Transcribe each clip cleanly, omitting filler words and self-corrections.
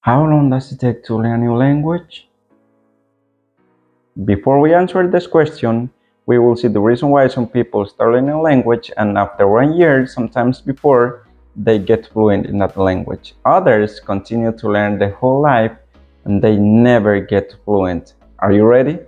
How long does it take to learn a new language? Before we answer this question, we will see the reason why some people start learning a language and after 1 year, sometimes before, they get fluent in that language. Others continue to learn their whole life and they never get fluent. Are you ready?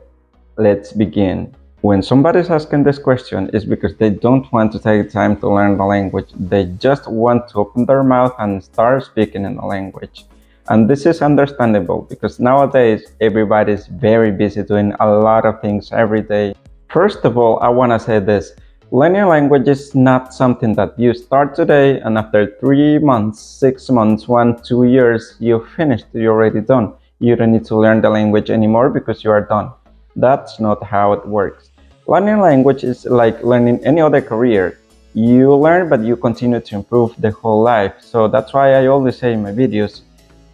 Let's begin. When somebody's asking this question, it's because they don't want to take time to learn the language. They just want to open their mouth and start speaking in the language. And this is understandable because nowadays everybody is very busy doing a lot of things every day. First of all, I want to say this. Learning language is not something that you start today and after 3 months, 6 months, 1, 2 years, you're finished, you're already done. You don't need to learn the language anymore because you are done. That's not how it works. Learning language is like learning any other career. You learn, but you continue to improve the whole life. So that's why I always say in my videos,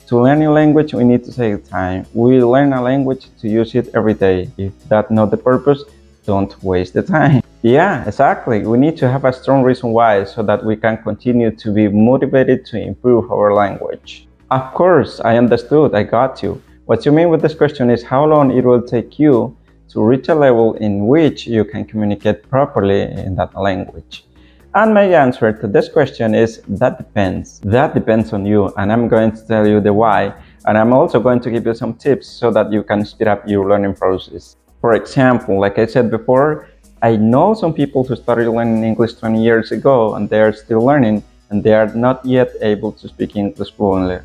to learn a language, we need to take time. We learn a language to use it every day. If that's not the purpose, don't waste the time. Yeah, exactly. We need to have a strong reason why so that we can continue to be motivated to improve our language. Of course, I understood. I got you. What you mean with this question is how long it will take you to reach a level in which you can communicate properly in that language. And my answer to this question is that depends. That depends on you, and I'm going to tell you the why. And I'm also going to give you some tips so that you can speed up your learning process. For example, like I said before, I know some people who started learning English 20 years ago and they are still learning and they are not yet able to speak English fluently.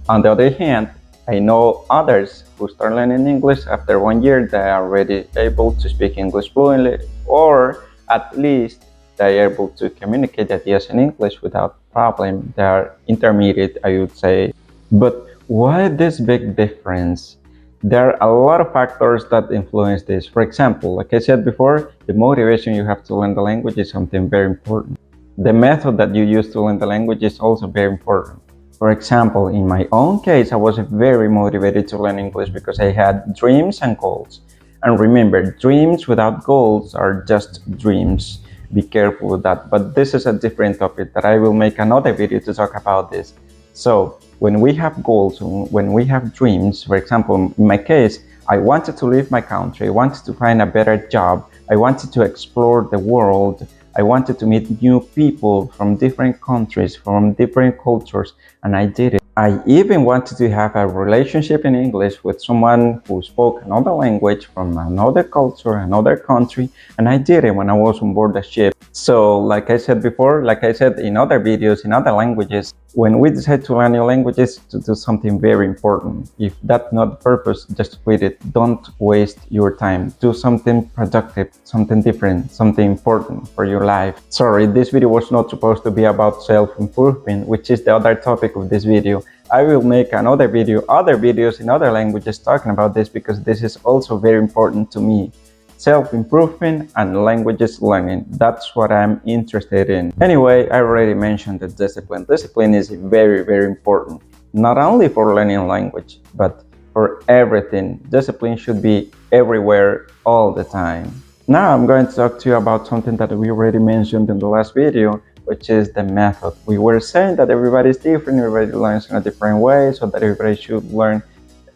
On the other hand, I know others who start learning English after 1 year, they are already able to speak English fluently, or at least they are able to communicate ideas in English without problem. They are intermediate, I would say. But why this big difference? There are a lot of factors that influence this. For example, like I said before, the motivation you have to learn the language is something very important. The method that you use to learn the language is also very important. For example, in my own case, I was very motivated to learn English because I had dreams and goals. And remember, dreams without goals are just dreams. Be careful with that. But this is a different topic that I will make another video to talk about this. So when we have goals, when we have dreams, for example, in my case, I wanted to leave my country. I wanted to find a better job. I wanted to explore the world. I wanted to meet new people from different countries, from different cultures, and I did it. I even wanted to have a relationship in English with someone who spoke another language from another culture, another country, and I did it when I was on board the ship. So, like I said before, like I said in other videos, in other languages, when we decide to learn new languages, to do something very important. If that's not the purpose, just quit it. Don't waste your time. Do something productive, something different, something important for your life. Sorry, this video was not supposed to be about self-improvement, which is the other topic of this video. I will make another video, other videos in other languages talking about this because this is also very important to me. Self-improvement and languages learning. That's what I'm interested in. Anyway, I already mentioned the discipline. Discipline is very, very important. Not only for learning language, but for everything. Discipline should be everywhere, all the time. Now I'm going to talk to you about something that we already mentioned in the last video, which is the method. We were saying that everybody is different, everybody learns in a different way, so that everybody should learn,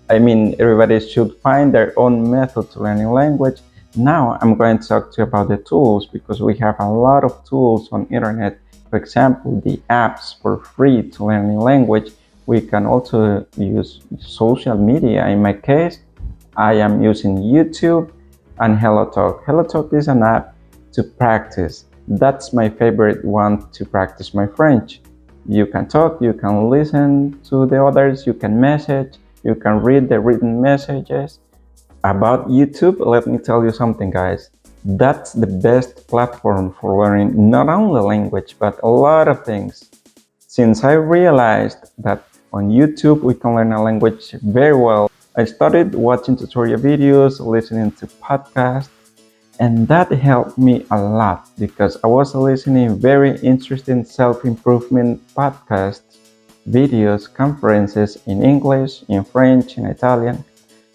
everybody should find their own method to learning language. Now I'm going to talk to you about the tools because we have a lot of tools on internet. For example, the apps for free to learn a language. We can also use social media. In my case, I am using YouTube and HelloTalk. HelloTalk is an app to practice. That's my favorite one to practice my French. You can talk, you can listen to the others, you can message, you can read the written messages. About YouTube, let me tell you something, guys. That's the best platform for learning not only language, but a lot of things. Since I realized that on YouTube we can learn a language very well, I started watching tutorial videos, listening to podcasts, and that helped me a lot because I was listening very interesting self-improvement podcasts, videos, conferences in English, in French, in Italian.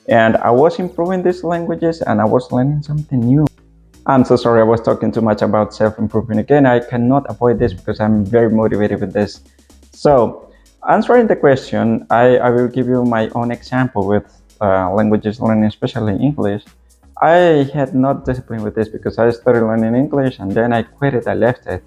And I was improving these languages and I was learning something new. I'm so sorry I was talking too much about self-improvement again. I cannot avoid this because I'm very motivated with this. So Answering the question, I will give you my own example with languages learning, especially English. I had not discipline with this because I started learning English and then I quit it, I left it.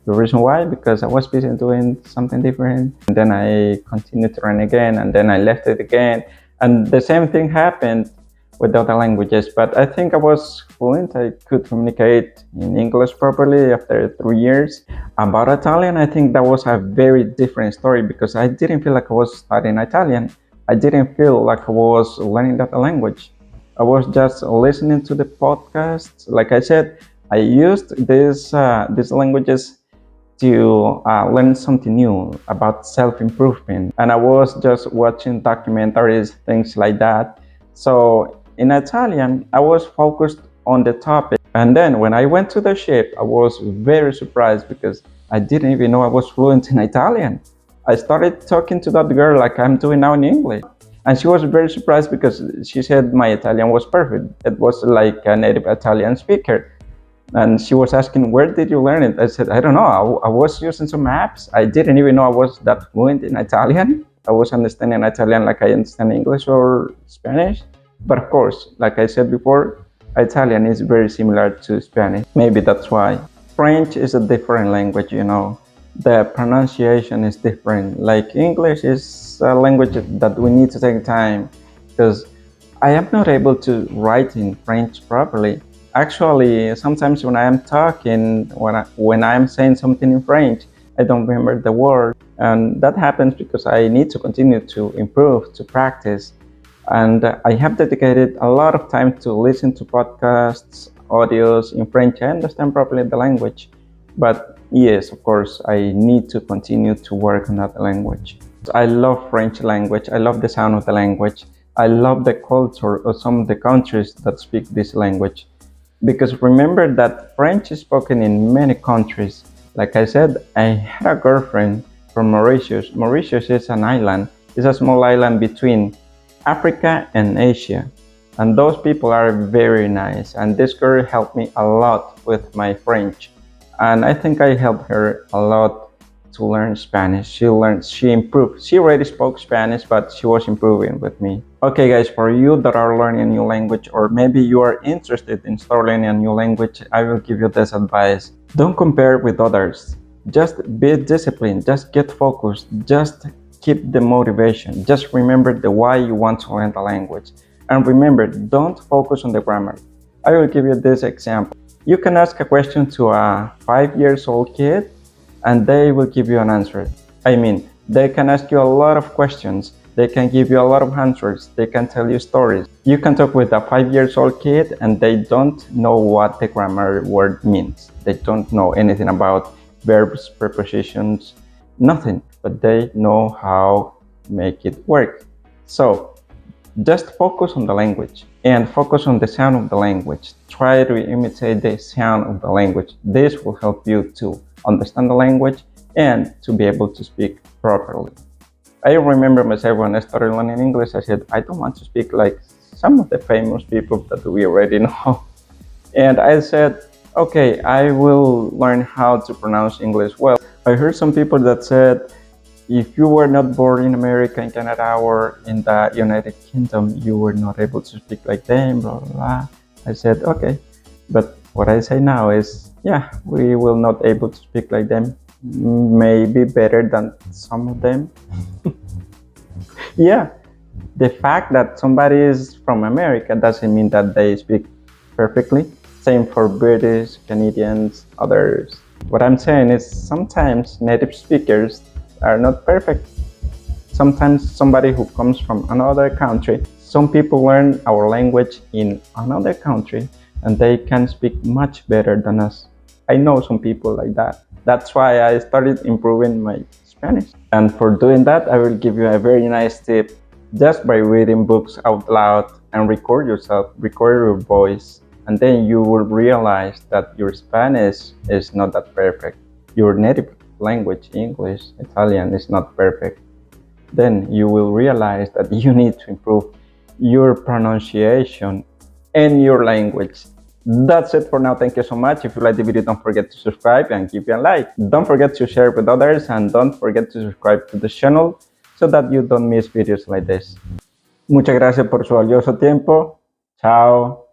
The reason why? Because I was busy doing something different, and then I continued to learn again, and then I left it again. And the same thing happened with other languages, but I think I was fluent. I could communicate in English properly after 3 years. About Italian, I think that was a very different story because I didn't feel like I was studying Italian. I didn't feel like I was learning that language. I was just listening to the podcasts. Like I said, I used these languages to learn something new about self-improvement, and I was just watching documentaries, things like that. So in Italian, I was focused on the topic, and then when I went to the ship, I was very surprised because I didn't even know I was fluent in Italian. I started talking to that girl like I'm doing now in English, and she was very surprised because she said my Italian was perfect. It was like a native Italian speaker. And she was asking, where did you learn it? I said, I don't know. I was using some apps. I didn't even know I was that fluent in Italian. I was understanding Italian like I understand English or Spanish. But of course, like I said before, Italian is very similar to Spanish. Maybe that's why. French is a different language, you know. The pronunciation is different. Like English is a language that we need to take time because I am not able to write in French properly. Actually, sometimes when I am talking, when I am saying something in French, I don't remember the word. And that happens because I need to continue to improve, to practice. And I have dedicated a lot of time to listen to podcasts, audios in French. I understand properly the language. But yes, of course, I need to continue to work on that language. I love French language. I love the sound of the language. I love the culture of some of the countries that speak this language. Because remember that French is spoken in many countries. Like I said, I had a girlfriend from Mauritius. Mauritius is an island. It's a small island between Africa and Asia. And those people are very nice. And this girl helped me a lot with my French. And I think I helped her a lot to learn Spanish. She improved. She already spoke Spanish, but she was improving with me. Okay guys, for you that are learning a new language, or maybe you are interested in start learning a new language, I will give you this advice. Don't compare with others. Just be disciplined, just get focused, just keep the motivation. Just remember the why you want to learn the language. And remember, don't focus on the grammar. I will give you this example. You can ask a question to a 5-year-old kid and they will give you an answer. I mean, they can ask you a lot of questions. They can give you a lot of answers. They can tell you stories. You can talk with a 5-year-old kid and they don't know what the grammar word means. They don't know anything about verbs, prepositions, nothing, but they know how to make it work. So just focus on the language and focus on the sound of the language. Try to imitate the sound of the language. This will help you to understand the language and to be able to speak properly. I remember myself when I started learning English, I said, I don't want to speak like some of the famous people that we already know. And I said, okay, I will learn how to pronounce English well. I heard some people that said, if you were not born in America, in Canada, or in the United Kingdom, you were not able to speak like them, blah, blah, blah. I said, okay. But what I say now is, yeah, we will not able to speak like them. Maybe better than some of them. Yeah, the fact that somebody is from America doesn't mean that they speak perfectly. Same for British, Canadians, others. What I'm saying is sometimes native speakers are not perfect. Sometimes somebody who comes from another country, some people learn our language in another country and they can speak much better than us. I know some people like that. That's why I started improving my Spanish. And for doing that, I will give you a very nice tip. Just by reading books out loud and record yourself, record your voice, and then you will realize that your Spanish is not that perfect. Your native language, English, Italian, is not perfect. Then you will realize that you need to improve your pronunciation and your language. That's it for now. Thank you so much. If you like the video, don't forget to subscribe and give me a like. Don't forget to share with others and don't forget to subscribe to the channel. so that you don't miss videos like this. Muchas gracias por su valioso tiempo. Chao.